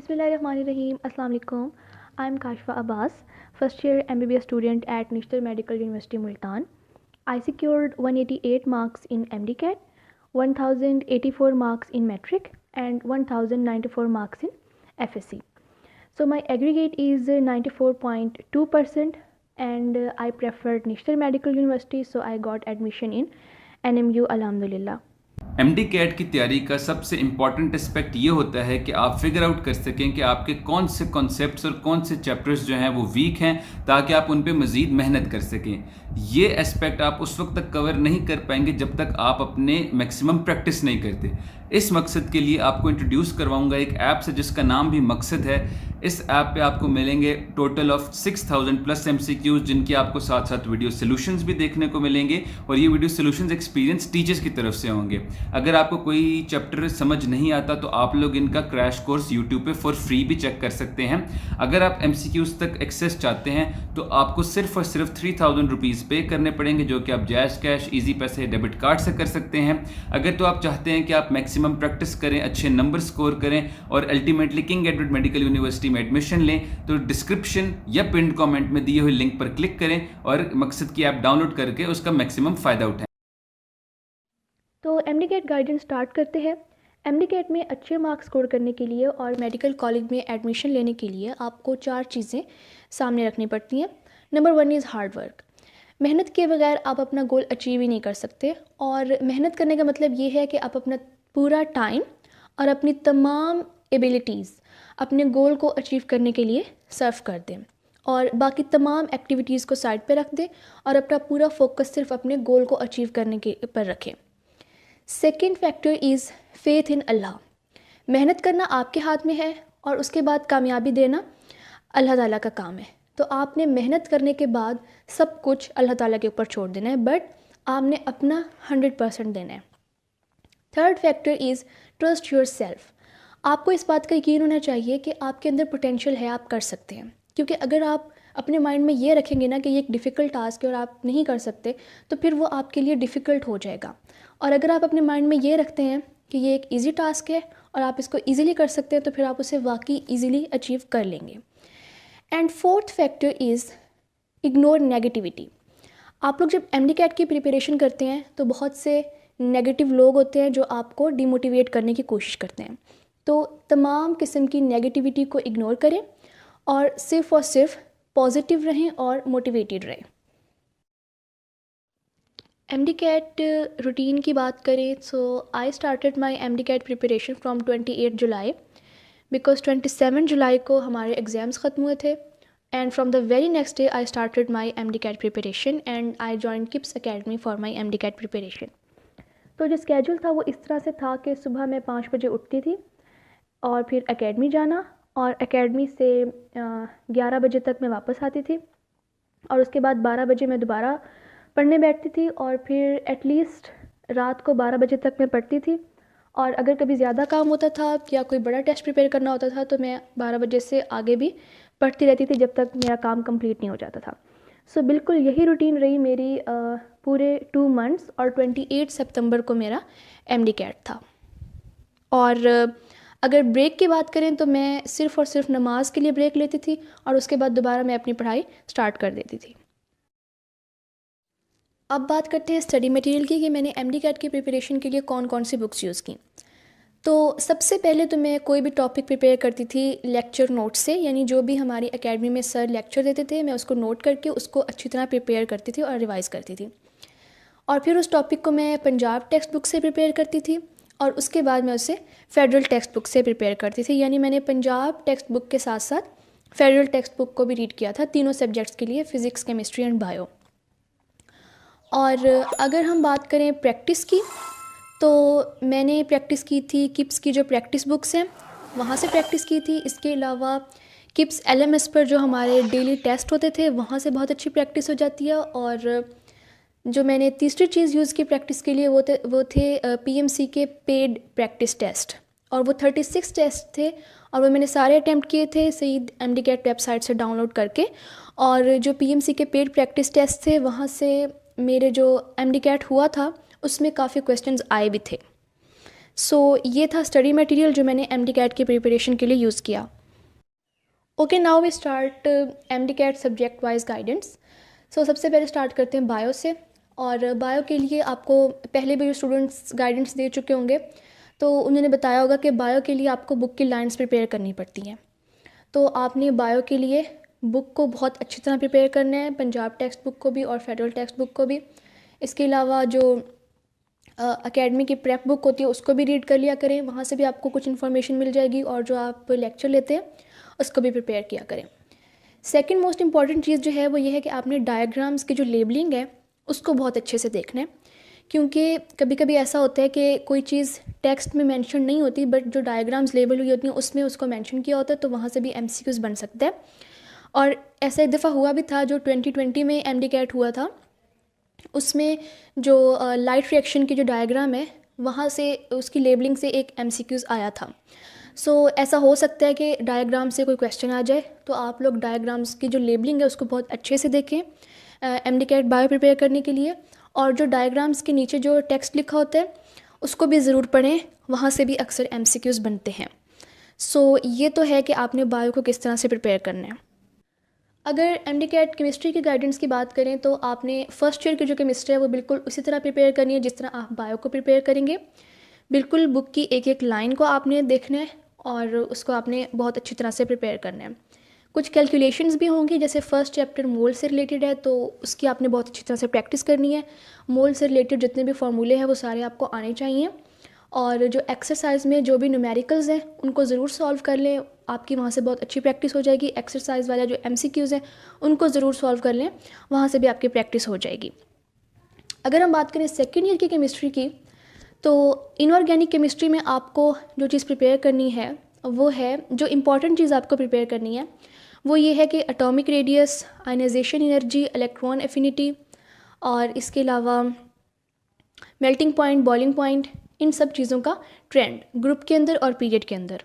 Bismillahirrahmanirrahim. Assalamu alaikum. I'm Kashfa Abbas, first year MBBS student at National Medical University Multan. I secured 188 marks in MDCAT, 1084 marks in metric, and 1094 marks in FSC. So my aggregate is 94.2%, and I preferred National Medical University, so I got admission in NMU, alhamdulillah. MD CAT की तैयारी का सबसे important aspect ये होता है कि आप figure out कर सकें कि आपके कौन से कॉन्सेप्ट्स और कौन से चैप्टर्स जो हैं वो वीक हैं, ताकि आप उन पे मज़ीद मेहनत कर सकें। ये एस्पेक्ट आप उस वक्त तक कवर नहीं कर पाएंगे जब तक आप अपने मैक्सिमम प्रैक्टिस नहीं करते। इस मकसद के लिए आपको इंट्रोड्यूस करवाऊंगा एक ऐप से जिसका नाम भी मकसद है। इस ऐप पे आपको मिलेंगे टोटल ऑफ 6000 प्लस MCQs, जिनकी आपको साथ साथ वीडियो सोल्यूशंस भी देखने को मिलेंगे, और ये वीडियो सोल्यूशंस एक्सपीरियंस टीचर्स की तरफ से होंगे। अगर आपको कोई चैप्टर समझ नहीं आता तो आप लोग इनका क्रैश कोर्स यूट्यूब पे फॉर फ्री भी चेक कर सकते हैं। अगर आप MCQs तक एक्सेस चाहते हैं तो आपको सिर्फ और सिर्फ 3000 रुपीज़ पे करने पड़ेंगे, जो कि आप जैज़ कैश, ईजी पैसे, डेबिट कार्ड से कर सकते हैं। अगर तो आप चाहते हैं कि आप मैक्सिमम प्रैक्टिस करें, अच्छे नंबर स्कोर करें और ultimately king Edward medical university में एडमिशन लें, तो डिस्क्रिप्शन या पिन्ड कमेंट में दिए हुए लिंक पर क्लिक करें और मकसद की ऐप डाउनलोड करके उसका मैक्सिमम फ़ायदा उठाएं। तो MDCAT गाइडेंस स्टार्ट करते हैं। MDCAT में अच्छे मार्क्स स्कोर करने के लिए और मेडिकल कॉलेज में एडमिशन लेने के लिए आपको 4 चीज़ें सामने रखनी पड़ती हैं। Number 1 is hard work. मेहनत के बगैर आप अपना गोल अचीव ही नहीं कर सकते, और मेहनत करने का मतलब ये है कि आप अपना पूरा टाइम और अपनी तमाम एबिलिटीज़ अपने गोल को अचीव करने के लिए सर्व कर दें, और बाकी तमाम एक्टिविटीज़ को साइड पे रख दें और अपना पूरा फोकस सिर्फ अपने गोल को अचीव करने के पर रखें। Second factor is faith in Allah. मेहनत करना आपके हाथ में है और उसके बाद कामयाबी देना अल्लाह ताला का काम है। तो आपने मेहनत करने के बाद सब कुछ अल्लाह ताला के ऊपर छोड़ देना है, बट आपने अपना 100% देना है। Third factor is trust your self. आपको इस बात का यकीन होना चाहिए कि आपके अंदर पोटेंशियल है, आप कर सकते हैं। क्योंकि अगर आप अपने माइंड में ये रखेंगे ना कि ये एक डिफ़िकल्ट टास्क है और आप नहीं कर सकते, तो फिर वो आपके लिए डिफ़िकल्ट हो जाएगा। और अगर आप अपने माइंड में ये रखते हैं कि ये एक ईजी टास्क है और आप इसको ईजिली कर सकते हैं, तो फिर आप उसे वाकई ईजिली अचीव कर लेंगे। And fourth factor is ignore negativity. आप लोग जब MDCAT की प्रिपरेशन करते हैं तो बहुत से नेगेटिव लोग होते हैं जो आपको डिमोटिवेट करने की कोशिश करते हैं। तो तमाम किस्म की नेगेटिविटी को इग्नोर करें और सिर्फ पॉजिटिव रहें और मोटिवेटेड रहें। MDCAT रूटीन की बात करें तो I started my MDCAT preparation from 28 July, because 27 जुलाई को हमारे एग्ज़ाम्स ख़त्म हुए थे, and from the very next day I started my MDCAT preparation and I join KIPS academy for my MDCAT preparation. तो जो स्केजूल था वो इस तरह से था कि सुबह मैं 5 बजे उठती थी और फिर एकेडमी जाना, और एकेडमी से 11 बजे तक मैं वापस आती थी, और उसके बाद 12 बजे मैं दोबारा पढ़ने बैठती थी, और फिर एटलीस्ट रात को 12 बजे तक मैं पढ़ती थी। और अगर कभी ज़्यादा काम होता था या कोई बड़ा टेस्ट प्रिपेयर करना होता था तो मैं 12 बजे से आगे भी पढ़ती रहती थी जब तक मेरा काम कंप्लीट नहीं हो जाता था। सो बिल्कुल यही रूटीन रही मेरी पूरे 2 मंथ्स, और 28 सितंबर को मेरा MDCAT था। और अगर ब्रेक की बात करें तो मैं सिर्फ़ और सिर्फ नमाज के लिए ब्रेक लेती थी, और उसके बाद दोबारा मैं अपनी पढ़ाई स्टार्ट कर देती थी। अब बात करते हैं स्टडी मटेरियल की कि मैंने MDCAT की प्रिपरेशन के लिए कौन कौन सी बुक्स यूज़ की। तो सबसे पहले तो मैं कोई भी टॉपिक प्रिपेयर करती थी लेक्चर नोट से, यानी जो भी हमारी एकेडमी में सर लेक्चर देते थे मैं उसको नोट करके उसको अच्छी तरह प्रिपेयर करती थी और रिवाइज़ करती थी। और फिर उस टॉपिक को मैं पंजाब टेक्स्ट बुक से प्रिपेयर करती थी, और उसके बाद मैं उसे फेडरल टेक्स्ट बुक से प्रिपेयर करती थी। यानी मैंने पंजाब टेक्स्ट बुक के साथ साथ फेडरल टेक्स्ट बुक को भी रीड किया था, तीनों सब्जेक्ट्स के लिए, फ़िज़िक्स, केमिस्ट्री एंड बायो। और अगर हम बात करें प्रैक्टिस की, तो मैंने प्रैक्टिस की थी किप्स की जो प्रैक्टिस बुक्स हैं वहाँ से प्रैक्टिस की थी। इसके अलावा किप्स LMS पर जो हमारे डेली टेस्ट होते थे वहाँ से बहुत अच्छी प्रैक्टिस हो जाती है। और जो मैंने तीसरी चीज़ यूज़ की प्रैक्टिस के लिए वो थे PMC के पेड प्रैक्टिस टेस्ट, और वो 36 टेस्ट थे, और वो मैंने सारे अटैम्प्ट किए थे सईद MDCAT वेबसाइट से डाउनलोड करके। और जो PMC के पेड प्रैक्टिस टेस्ट थे वहाँ से मेरे जो MDCAT हुआ था उसमें काफ़ी क्वेश्चंस आए भी थे। ये था स्टडी मटेरियल जो मैंने MD-CAT की प्रिपरेशन के लिए यूज़ किया। Okay, now we start MD-CAT subject wise guidance. सबसे पहले स्टार्ट करते हैं बायो से। और बायो के लिए आपको पहले भी जो स्टूडेंट्स गाइडेंस दे चुके होंगे तो उन्होंने बताया होगा कि बायो के लिए आपको बुक की लाइंस प्रिपेयर करनी पड़ती हैं। तो आपने बायो के लिए बुक को बहुत अच्छी तरह प्रिपेयर करना है, पंजाब टेक्स्ट बुक को भी और फेडरल टेक्स्ट बुक को भी। इसके अलावा जो एकेडमी की प्रेप बुक होती है उसको भी रीड कर लिया करें, वहाँ से भी आपको कुछ इन्फॉर्मेशन मिल जाएगी। और जो आप लेक्चर लेते हैं उसको भी प्रिपेयर किया करें। सेकंड मोस्ट इंपॉर्टेंट चीज़ जो है वो ये है कि आपने डायग्राम्स की जो लेबलिंग है उसको बहुत अच्छे से देखना है, क्योंकि कभी कभी ऐसा होता है कि कोई चीज़ टेक्स्ट में मेंशन नहीं होती बट जो डायग्राम्स लेबल हुई होती हैं उसमें उसको मेंशन किया होता है, तो वहाँ से भी MCQs बन सकता है। और ऐसा एक दफ़ा हुआ भी था जो 2020 में MD-CAT हुआ था, उसमें जो लाइट रिएक्शन की जो डायग्राम है वहाँ से उसकी लेबलिंग से एक MCQs आया था। ऐसा हो सकता है कि डायग्राम से कोई क्वेश्चन आ जाए, तो आप लोग डायग्राम्स की जो लेबलिंग है उसको बहुत अच्छे से देखें MD-CAT बायो प्रिपेयर करने के लिए। और जो डायग्राम्स के नीचे जो टेक्स्ट लिखा होता है उसको भी ज़रूर पढ़ें, वहाँ से भी अक्सर MCQs बनते हैं। ये तो है कि आपने बायो को किस तरह से प्रिपेयर करना है। अगर MD-CAT केमिस्ट्री की गाइडेंस की बात करें तो आपने फर्स्ट ईयर की जो केमिस्ट्री है वो बिल्कुल उसी तरह प्रिपेयर करनी है जिस तरह आप बायो को प्रिपेयर करेंगे। बिल्कुल बुक की एक एक लाइन को आपने देखना है और उसको आपने बहुत अच्छी तरह से प्रिपेयर करना है। कुछ कैलकुलेशंस भी होंगी, जैसे फर्स्ट चैप्टर मोल से रिलेटेड है तो उसकी आपने बहुत अच्छी तरह से प्रैक्टिस करनी है। मोल से रिलेटेड जितने भी फार्मूले हैं वो सारे आपको आने चाहिए। और जो एक्सरसाइज में जो भी न्यूमेरिकल्स हैं उनको ज़रूर सॉल्व कर लें, आपकी वहाँ से बहुत अच्छी प्रैक्टिस हो जाएगी। एक्सरसाइज वाला जो MCQs हैं उनको ज़रूर सॉल्व कर लें, वहाँ से भी आपकी प्रैक्टिस हो जाएगी। अगर हम बात करें सेकेंड ईयर की केमिस्ट्री की, तो इनऑर्गेनिक केमिस्ट्री में आपको जो चीज़ प्रिपेयर करनी है वो है, जो इम्पॉर्टेंट चीज़ आपको प्रिपेयर करनी है वो ये है कि atomic radius, ionization energy, electron affinity और इसके अलावा मेल्टिंग पॉइंट, बॉइलिंग पॉइंट, इन सब चीज़ों का ट्रेंड ग्रुप के अंदर और पीरियड के अंदर।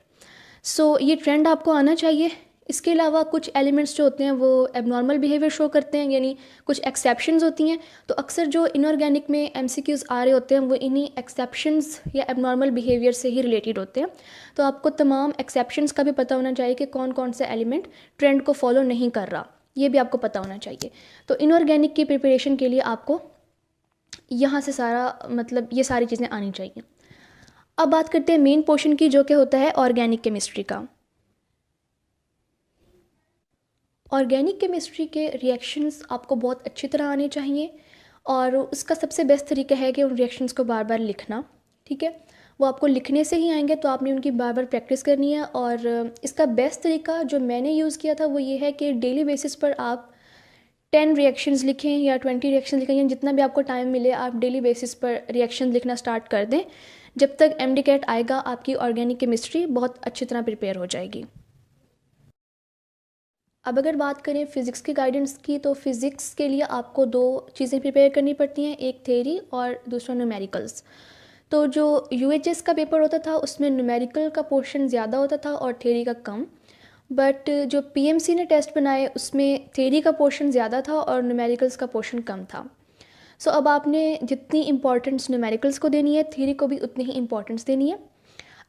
ये ट्रेंड आपको आना चाहिए। इसके अलावा कुछ एलिमेंट्स जो होते हैं वो एबनॉर्मल बिहेवियर शो करते हैं, यानी कुछ एक्सेप्शंस होती हैं। तो अक्सर जो इनऑर्गेनिक में MCQs आ रहे होते हैं वो इन्हीं एक्सेप्शंस या एबनॉर्मल बिहेवियर से ही रिलेटेड होते हैं। तो आपको तमाम एक्सेप्शंस का भी पता होना चाहिए कि कौन कौन सा एलिमेंट ट्रेंड को फॉलो नहीं कर रहा, ये भी आपको पता होना चाहिए। तो इनऑर्गेनिक की प्रिपरेशन के लिए आपको यहाँ से ये सारी चीज़ें आनी चाहिए। अब बात करते हैं मेन पोर्शन की, जो कि होता है ऑर्गेनिक केमिस्ट्री का। ऑर्गेनिक केमिस्ट्री के रिएक्शंस आपको बहुत अच्छी तरह आने चाहिए और उसका सबसे बेस्ट तरीका है कि उन रिएक्शंस को बार बार लिखना। ठीक है, वो आपको लिखने से ही आएंगे, तो आपने उनकी बार बार प्रैक्टिस करनी है। और इसका बेस्ट तरीका जो मैंने यूज़ किया था वो ये है कि डेली बेसिस पर आप 10 रिएक्शंस लिखें या 20 रिएक्शन लिखें, या जितना भी आपको टाइम मिले आप डेली बेसिस पर रिएक्शन लिखना स्टार्ट कर दें। जब तक MD-CAT आएगा आपकी ऑर्गेनिक केमिस्ट्री बहुत अच्छी तरह प्रिपेयर हो जाएगी। अब अगर बात करें फ़िज़िक्स की गाइडेंस की, तो फ़िज़िक्स के लिए आपको 2 चीज़ें प्रिपेयर करनी पड़ती हैं, एक थ्योरी और दूसरा न्यूमेरिकल्स। तो जो UHS का पेपर होता था उसमें न्यूमेरिकल का पोर्शन ज़्यादा होता था और थ्योरी का कम, बट जो PMC ने टेस्ट बनाए उसमें थ्योरी का पोर्शन ज़्यादा था और न्यूमेरिकल्स का पोर्शन कम था। अब आपने जितनी इम्पॉर्टेंस न्यूमेरिकल्स को देनी है, थ्योरी को भी उतनी ही इम्पॉर्टेंस देनी है।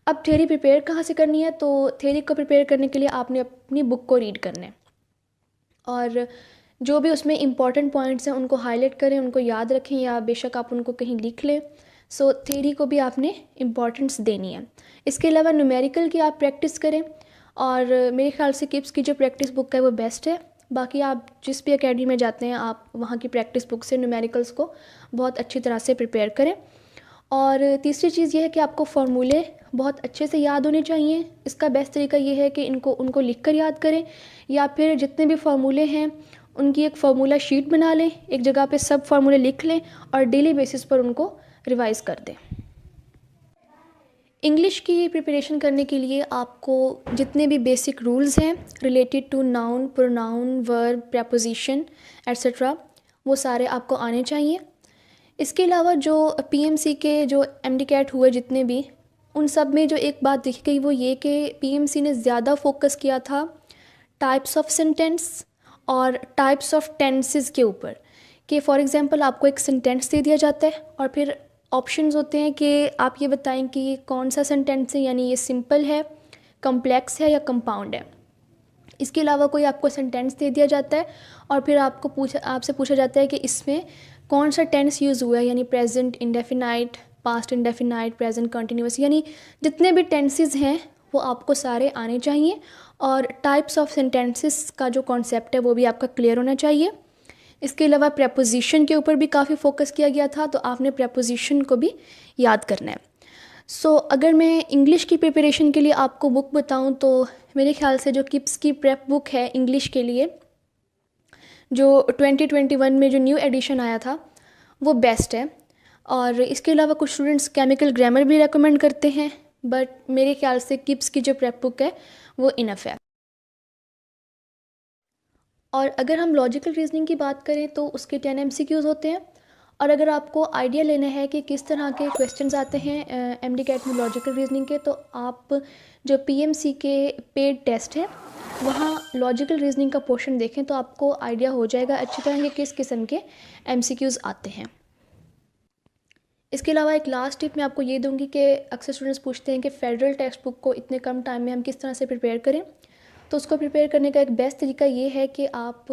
अब थ्योरी प्रिपेयर कहाँ से करनी है, तो थ्योरी को प्रिपेयर करने के लिए आपने अपनी बुक को रीड करना है और जो भी उसमें इम्पॉर्टेंट पॉइंट्स हैं उनको हाईलाइट करें, उनको याद रखें या बेशक आप उनको कहीं लिख लें। थ्योरी को भी आपने इम्पॉर्टेंस देनी है। इसके अलावा न्यूमेरिकल की आप प्रैक्टिस करें और मेरे ख्याल से किप्स की जो प्रैक्टिस बुक है वो बेस्ट है। बाकी आप जिस भी एकेडमी में जाते हैं आप वहाँ की प्रैक्टिस बुक से न्यूमेरिकल्स को बहुत अच्छी तरह से प्रिपेयर करें। और तीसरी चीज़ ये है कि आपको फार्मूले बहुत अच्छे से याद होने चाहिए। इसका बेस्ट तरीका ये है कि उनको लिख कर याद करें, या फिर जितने भी फार्मूले हैं उनकी एक फार्मूला शीट बना लें, एक जगह पे सब फार्मूले लिख लें और डेली बेसिस पर उनको रिवाइज़ कर दें। इंग्लिश की प्रिपरेशन करने के लिए आपको जितने भी बेसिक रूल्स हैं related to noun, pronoun, verb, preposition etcetera, वो सारे आपको आने चाहिए। इसके अलावा जो PMC के जो MD-CAT हुए जितने भी, उन सब में जो एक बात दिख गई वो ये कि PMC ने ज़्यादा फोकस किया था टाइप्स ऑफ सेंटेंस और टाइप्स ऑफ टेंसेस के ऊपर। कि फॉर एग्जांपल आपको एक सेंटेंस दे दिया जाता है और फिर ऑप्शंस होते हैं कि आप ये बताएं कि ये कौन सा सेंटेंस है, यानी ये सिंपल है, कम्प्लेक्स है या कंपाउंड है। इसके अलावा कोई आपको सेंटेंस दे दिया जाता है और फिर आपसे पूछा जाता है कि इसमें कौन सा टेंस यूज़ हुआ है, यानी present indefinite, past indefinite, present continuous, यानी जितने भी टेंसेस हैं वो आपको सारे आने चाहिए। और टाइप्स ऑफ सेंटेंसेस का जो कॉन्सेप्ट है वो भी आपका क्लियर होना चाहिए। इसके अलावा प्रेपोजिशन के ऊपर भी काफ़ी फोकस किया गया था, तो आपने प्रेपोजिशन को भी याद करना है। अगर मैं इंग्लिश की प्रिपरेशन के लिए आपको बुक बताऊं तो मेरे ख्याल से जो किप्स की प्रेप बुक है इंग्लिश के लिए, जो 2021 में जो न्यू एडिशन आया था, वो बेस्ट है। और इसके अलावा कुछ स्टूडेंट्स केमिकल ग्रामर भी रेकमेंड करते हैं, बट मेरे ख्याल से किप्स की जो प्रेप बुक है वो इनफ है। और अगर हम लॉजिकल रीजनिंग की बात करें तो उसके 10 MCQs होते हैं। और अगर आपको आइडिया लेना है कि किस तरह के क्वेश्चंस आते हैं MD-CAT में लॉजिकल रीजनिंग के, तो आप जो PMC के पेड टेस्ट हैं वहाँ लॉजिकल रीजनिंग का पोर्शन देखें तो आपको आइडिया हो जाएगा अच्छी तरह कि किस किस्म के MCQs आते हैं। इसके अलावा एक लास्ट टिप मैं आपको ये दूंगी कि अक्सर स्टूडेंट्स पूछते हैं कि फ़ेडरल टेक्स्ट बुक को इतने कम टाइम में हम किस तरह से प्रिपेयर करें। तो उसको प्रिपेयर करने का एक बेस्ट तरीका ये है कि आप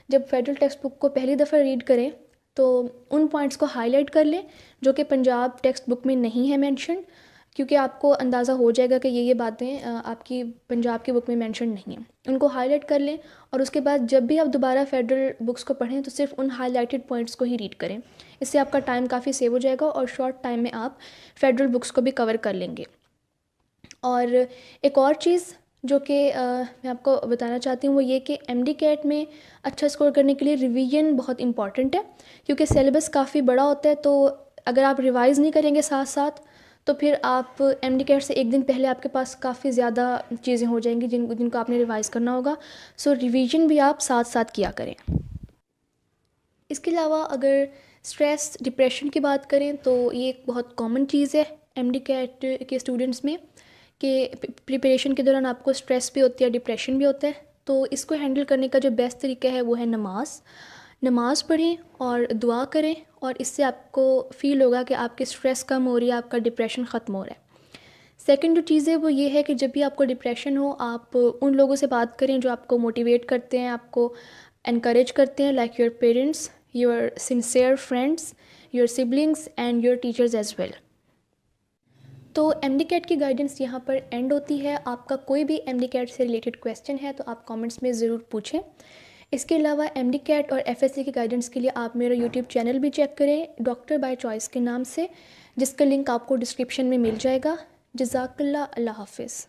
जब फेडरल टेक्स्ट बुक को पहली दफ़ा रीड करें तो उन पॉइंट्स को हाईलाइट कर लें जो कि पंजाब टेक्स्ट बुक में नहीं है मेंशन, क्योंकि आपको अंदाज़ा हो जाएगा कि ये बातें आपकी पंजाब की बुक में मेंशन नहीं है। उनको हाईलाइट कर लें और उसके बाद जब भी आप दोबारा फेडरल बुक्स को पढ़ें तो सिर्फ उन हाईलाइटेड पॉइंट्स को ही रीड करें। इससे आपका टाइम काफ़ी सेव हो जाएगा और शॉर्ट टाइम में आप फेडरल बुक्स को भी कवर कर लेंगे। और एक और चीज़ जो कि मैं आपको बताना चाहती हूँ वो ये कि MD-CAT में अच्छा स्कोर करने के लिए रिवीजन बहुत इंपॉर्टेंट है, क्योंकि सिलेबस काफ़ी बड़ा होता है। तो अगर आप रिवाइज़ नहीं करेंगे साथ साथ तो फिर आप MD-CAT से एक दिन पहले आपके पास काफ़ी ज़्यादा चीज़ें हो जाएंगी जिनको आपने रिवाइज़ करना होगा। रिवीजन भी आप साथ साथ किया करें। इसके अलावा अगर स्ट्रेस डिप्रेशन की बात करें तो ये एक बहुत कॉमन चीज़ है MD-CAT के स्टूडेंट्स में कि प्रिपरेशन के दौरान आपको स्ट्रेस भी होती है, डिप्रेशन भी होता है। तो इसको हैंडल करने का जो बेस्ट तरीका है वो है नमाज़ पढ़ें और दुआ करें, और इससे आपको फ़ील होगा कि आपकी स्ट्रेस कम हो रही है, आपका डिप्रेशन ख़त्म हो रहा है। सेकंड जो चीज़ है वो ये है कि जब भी आपको डिप्रेशन हो आप उन लोगों से बात करें जो आपको मोटिवेट करते हैं, आपको इनकरेज करते हैं, like your parents, your sincere friends, your siblings and your teachers as well. तो MD-CAT की गाइडेंस यहाँ पर एंड होती है। आपका कोई भी MD-CAT से रिलेटेड क्वेश्चन है तो आप कमेंट्स में ज़रूर पूछें। इसके अलावा MD-CAT और FSC की गाइडेंस के लिए आप मेरा यूट्यूब चैनल भी चेक करें, डॉक्टर बाय चॉइस के नाम से, जिसका लिंक आपको डिस्क्रिप्शन में मिल जाएगा। जज़ाकल्लाह, अल्लाह हाफ़िज़।